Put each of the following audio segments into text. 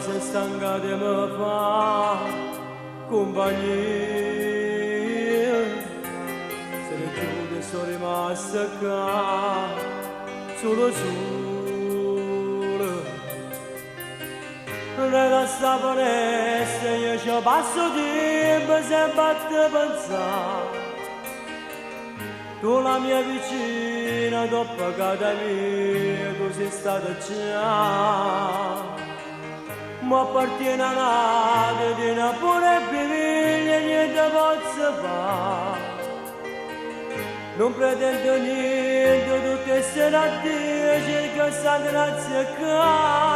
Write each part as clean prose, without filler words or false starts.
se stanca di me fa compagnia, se le chiude sono rimaste qua, solo solo. Nella sta finestra io ci passo tempo sempre a te pensare. Tu la mia vicina, dopo cada mia, tu sei stata già. Ma appartiene a nata, di una pure biviglia, niente posso fare. Non pretendo niente, tutte sere a Dio, cerco sta grazia qua.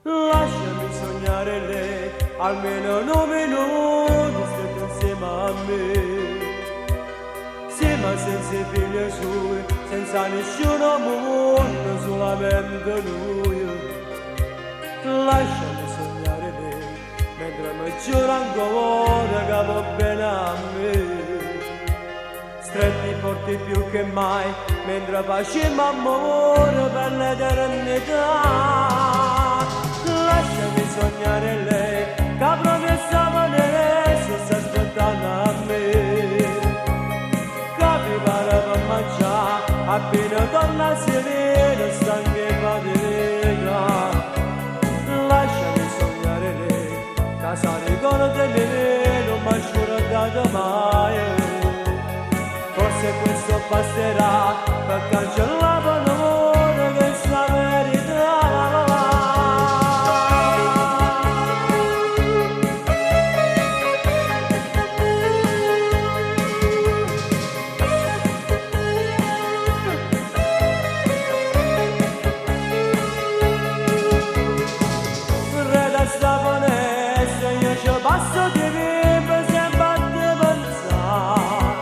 Lasciami sognare lei, almeno 9 minuti, stai insieme a me. Sì, ma senza figli suoi, senza nessuno mondo, solamente lui. Lasciami sognare lei, mentre mi giura ancora che va bene a me. Stretti forti più che mai, mentre facciamo amore per l'eternità. Lasciami sognare lei, che promessa adesso sta aspettando a me. Capivare per mangiare, appena torna serena, stanca e fatica. Lasciami sognare lei, che sa ricorda di me, non mi ha giurato mai. Forse questo basterà per cancellare l'amore che sta verità. Sta finestra io ci passo di tempo sempre a te pensare.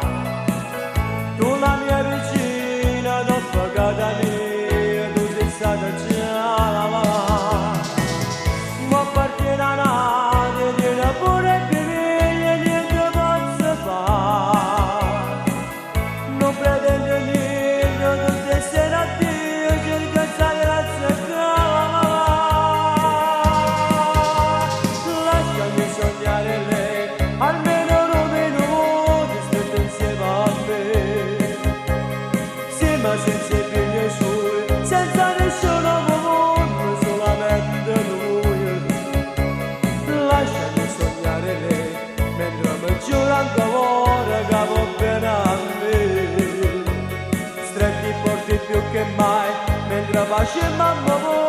Tu la mia vicina, dopo cada mia, tu sei stata già. Ma appartiene a nata, di una pure biviglia, niente posso fare. Non pretendo niente, tutte sere a Dio, cerco sta grazia qua. Almeno 9 minuti stretto insieme a me. Sì, ma senza figli suoi, senza nessuno mondo, solamente lui. Lasciami sognare lei, mentre mi giura ancora che va bene a me. Stretti forti più che mai, mentre facciamo amore